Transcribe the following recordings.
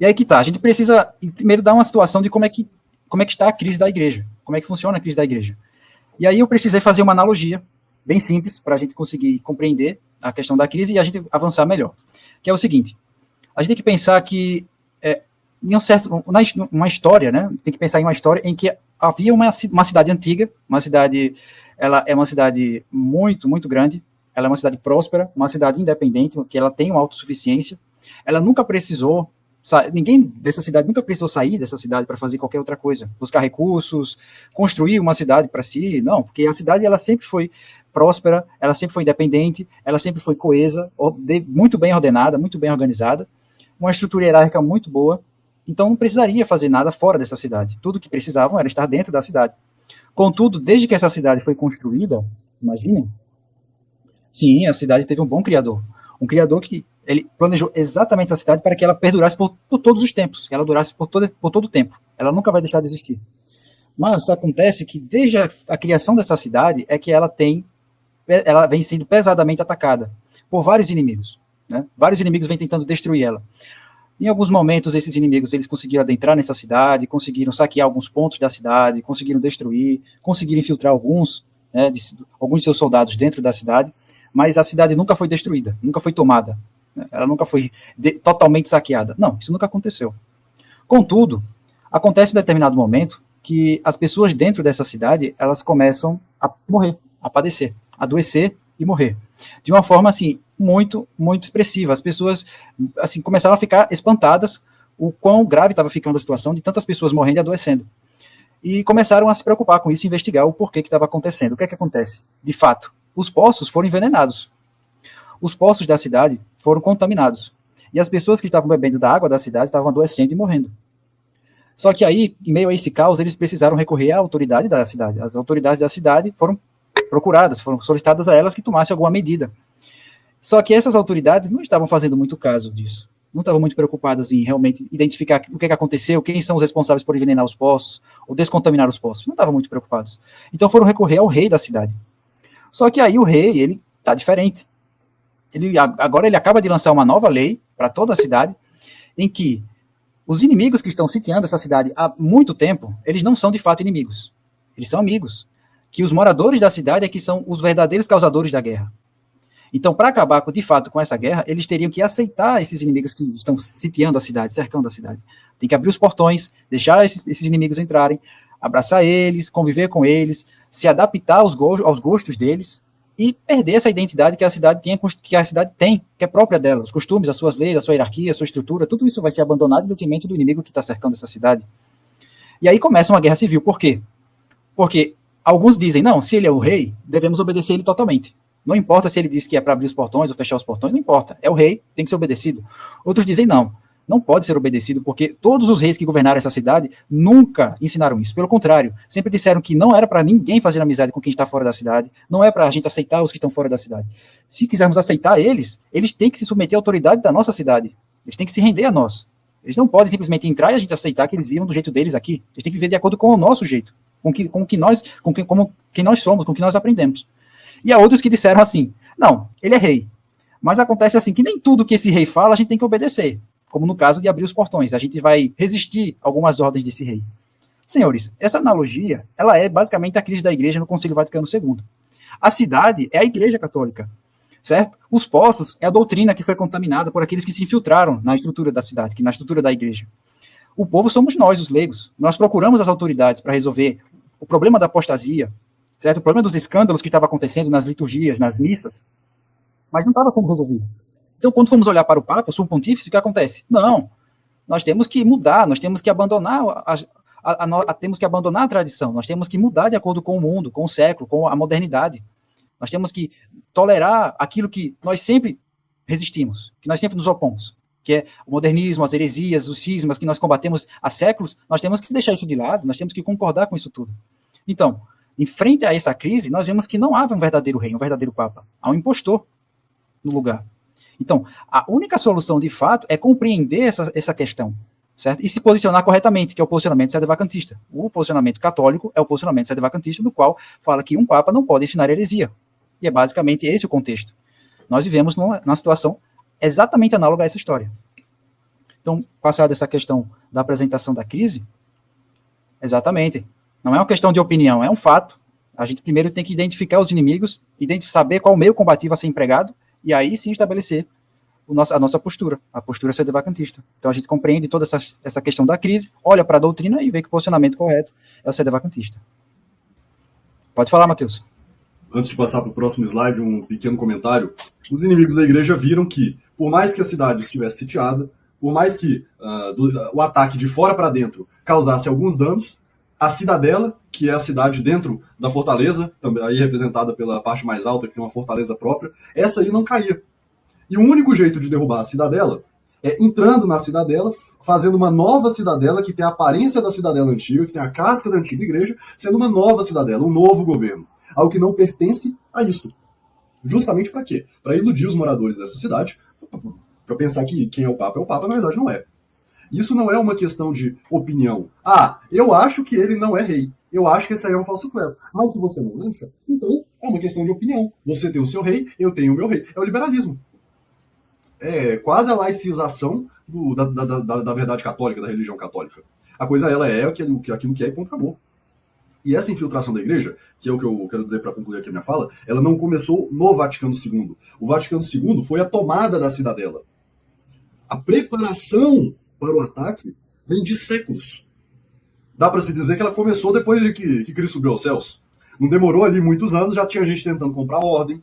E aí que tá, a gente precisa primeiro dar uma situação de como é que está a crise da igreja, como é que funciona a crise da igreja. E aí eu precisei fazer uma analogia bem simples para a gente conseguir compreender a questão da crise e a gente avançar melhor, que é o seguinte: a gente tem que pensar que em uma história, né? Tem que pensar em uma história em que havia uma cidade antiga, uma cidade, ela é uma cidade muito, muito grande, ela é uma cidade próspera, uma cidade independente, que ela tem uma autossuficiência, ela nunca precisou, ninguém dessa cidade nunca precisou sair dessa cidade para fazer qualquer outra coisa, buscar recursos, construir uma cidade para si, não, porque a cidade ela sempre foi próspera, ela sempre foi independente, ela sempre foi coesa, muito bem ordenada, muito bem organizada, uma estrutura hierárquica muito boa, então não precisaria fazer nada fora dessa cidade. Tudo que precisavam era estar dentro da cidade. Contudo, desde que essa cidade foi construída, imaginem, sim, a cidade teve um bom criador. Um criador que ele planejou exatamente a cidade para que ela perdurasse por todos os tempos, que ela durasse por todo o tempo. Ela nunca vai deixar de existir. Mas acontece que desde a criação dessa cidade é que ela vem sendo pesadamente atacada por vários inimigos. Né? Vários inimigos vêm tentando destruir ela. Em alguns momentos, esses inimigos eles conseguiram adentrar nessa cidade, conseguiram saquear alguns pontos da cidade, conseguiram destruir, conseguiram infiltrar alguns de seus soldados dentro da cidade, mas a cidade nunca foi destruída, nunca foi tomada, né? Ela nunca foi totalmente saqueada. Não, isso nunca aconteceu. Contudo, acontece em determinado momento que as pessoas dentro dessa cidade, elas começam a morrer, a padecer, a adoecer e morrer. De uma forma, assim, muito, muito expressiva. As pessoas, assim, começaram a ficar espantadas o quão grave estava ficando a situação de tantas pessoas morrendo e adoecendo. E começaram a se preocupar com isso, investigar o porquê que estava acontecendo. O que é que acontece? De fato, os poços foram envenenados. Os poços da cidade foram contaminados. E as pessoas que estavam bebendo da água da cidade estavam adoecendo e morrendo. Só que aí, em meio a esse caos, eles precisaram recorrer à autoridade da cidade. As autoridades da cidade foram procuradas, foram solicitadas a elas que tomassem alguma medida. Só que essas autoridades não estavam fazendo muito caso disso. Não estavam muito preocupadas em realmente identificar o que aconteceu, quem são os responsáveis por envenenar os poços, ou descontaminar os poços. Não estavam muito preocupados. Então foram recorrer ao rei da cidade. Só que aí o rei, ele está diferente. Agora ele acaba de lançar uma nova lei para toda a cidade, em que os inimigos que estão sitiando essa cidade há muito tempo, eles não são de fato inimigos. Eles são amigos. Que os moradores da cidade é que são os verdadeiros causadores da guerra. Então, para acabar de fato com essa guerra, eles teriam que aceitar esses inimigos que estão sitiando a cidade, cercando a cidade. Tem que abrir os portões, deixar esses inimigos entrarem, abraçar eles, conviver com eles, se adaptar aos gostos deles e perder essa identidade que a cidade tem, que é própria dela, os costumes, as suas leis, a sua hierarquia, a sua estrutura, tudo isso vai ser abandonado em detrimento do inimigo que está cercando essa cidade. E aí começa uma guerra civil. Por quê? Porque alguns dizem, não, se ele é o rei, devemos obedecer ele totalmente. Não importa se ele diz que é para abrir os portões ou fechar os portões, não importa. É o rei, tem que ser obedecido. Outros dizem, não pode ser obedecido, porque todos os reis que governaram essa cidade nunca ensinaram isso. Pelo contrário, sempre disseram que não era para ninguém fazer amizade com quem está fora da cidade, não é para a gente aceitar os que estão fora da cidade. Se quisermos aceitar eles têm que se submeter à autoridade da nossa cidade. Eles têm que se render a nós. Eles não podem simplesmente entrar e a gente aceitar que eles vivam do jeito deles aqui. Eles têm que viver de acordo com o nosso jeito, com quem nós somos, com o que nós aprendemos. E há outros que disseram assim, não, ele é rei. Mas acontece assim, que nem tudo que esse rei fala a gente tem que obedecer. Como no caso de abrir os portões. A gente vai resistir a algumas ordens desse rei. Senhores, essa analogia, ela é basicamente a crise da igreja no Concílio Vaticano II. A cidade é a igreja católica, certo? Os poços é a doutrina que foi contaminada por aqueles que se infiltraram na estrutura da cidade, na estrutura da igreja. O povo somos nós, os leigos. Nós procuramos as autoridades para resolver o problema da apostasia, certo? O problema dos escândalos que estava acontecendo nas liturgias, nas missas, mas não estava sendo resolvido. Então, quando fomos olhar para o Papa, o Sumo Pontífice, o que acontece? Não, nós temos que mudar, nós temos que abandonar temos que abandonar a tradição, nós temos que mudar de acordo com o mundo, com o século, com a modernidade. Nós temos que tolerar aquilo que nós sempre resistimos, que nós sempre nos opomos, que é o modernismo, as heresias, os cismas que nós combatemos há séculos. Nós temos que deixar isso de lado, nós temos que concordar com isso tudo. Então, em frente a essa crise, nós vemos que não há um verdadeiro rei, um verdadeiro papa. Há um impostor no lugar. Então, a única solução, de fato, é compreender essa questão, certo? E se posicionar corretamente, que é o posicionamento sedevacantista. O posicionamento católico é o posicionamento sedevacantista, no qual fala que um papa não pode ensinar heresia. E é basicamente esse o contexto. Nós vivemos numa situação exatamente análoga a essa história. Então, passada essa questão da apresentação da crise, exatamente, não é uma questão de opinião, é um fato. A gente primeiro tem que identificar os inimigos, saber qual o meio combativo a ser empregado, e aí sim estabelecer a nossa postura, a postura sedevacantista. Então a gente compreende toda essa questão da crise, olha para a doutrina e vê que o posicionamento correto é o sedevacantista. Pode falar, Matheus. Antes de passar para o próximo slide, um pequeno comentário. Os inimigos da igreja viram que, por mais que a cidade estivesse sitiada, por mais que o ataque de fora para dentro causasse alguns danos, a cidadela, que é a cidade dentro da fortaleza, também aí representada pela parte mais alta, que tem uma fortaleza própria, essa aí não caía. E o único jeito de derrubar a cidadela é entrando na cidadela, fazendo uma nova cidadela que tem a aparência da cidadela antiga, que tem a casca da antiga igreja, sendo uma nova cidadela, um novo governo. Algo que não pertence a isto. Justamente para quê? Para iludir os moradores dessa cidade, para pensar que quem é o Papa, na verdade não é. Isso não é uma questão de opinião. Eu acho que ele não é rei. Eu acho que esse aí é um falso clero. Mas se você não acha, então é uma questão de opinião. Você tem o seu rei, eu tenho o meu rei. É o liberalismo. É quase a laicização da verdade católica, da religião católica. A coisa ela é aquilo que é e ponto acabou. E essa infiltração da igreja, que é o que eu quero dizer para concluir aqui a minha fala, ela não começou no Vaticano II. O Vaticano II foi a tomada da cidadela. A preparação para o ataque vem de séculos. Dá para se dizer que ela começou depois de que Cristo subiu aos céus. Não demorou ali muitos anos, já tinha gente tentando comprar ordem,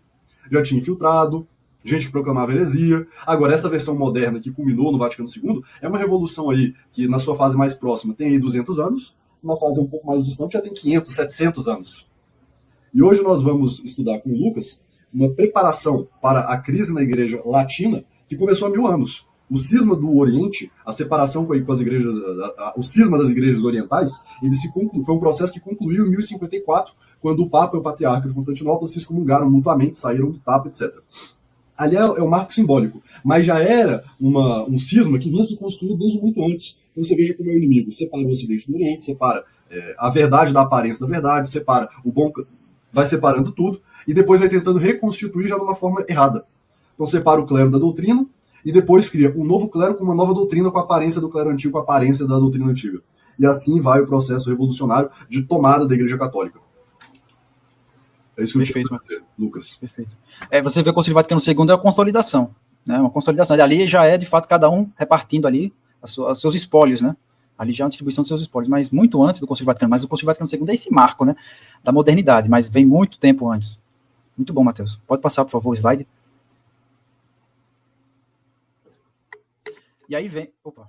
já tinha infiltrado, gente que proclamava heresia. Agora, essa versão moderna que culminou no Vaticano II é uma revolução aí que, na sua fase mais próxima, tem aí 200 anos, uma fase um pouco mais distante já tem 500, 700 anos. E hoje nós vamos estudar com o Lucas uma preparação para a crise na igreja latina que começou há 1000 anos. O cisma do Oriente, a separação com as igrejas, o cisma das igrejas orientais, foi um processo que concluiu em 1054, quando o Papa e o Patriarca de Constantinopla se excomungaram mutuamente, saíram do Papa, etc. Ali é o marco simbólico, mas já era um cisma que vinha se construindo desde muito antes. Então você veja como é o inimigo, separa o Ocidente do Oriente, separa a verdade da aparência da verdade, separa o bom, vai separando tudo, e depois vai tentando reconstituir já de uma forma errada. Então separa o clero da doutrina, e depois cria um novo clero com uma nova doutrina com a aparência do clero antigo, com a aparência da doutrina antiga. E assim vai o processo revolucionário de tomada da Igreja Católica. É isso que eu tinha para dizer, Lucas. Perfeito. Você vê que o Concílio Vaticano II é a consolidação, né? Uma consolidação. Ali já é, de fato, cada um repartindo ali os seus espólios, né? Ali já é uma distribuição dos seus espólios, mas muito antes do Concílio Vaticano. Mas o Concílio Vaticano II é esse marco, né? Da modernidade, mas vem muito tempo antes. Muito bom, Matheus. Pode passar, por favor, o slide. E aí vem... Opa.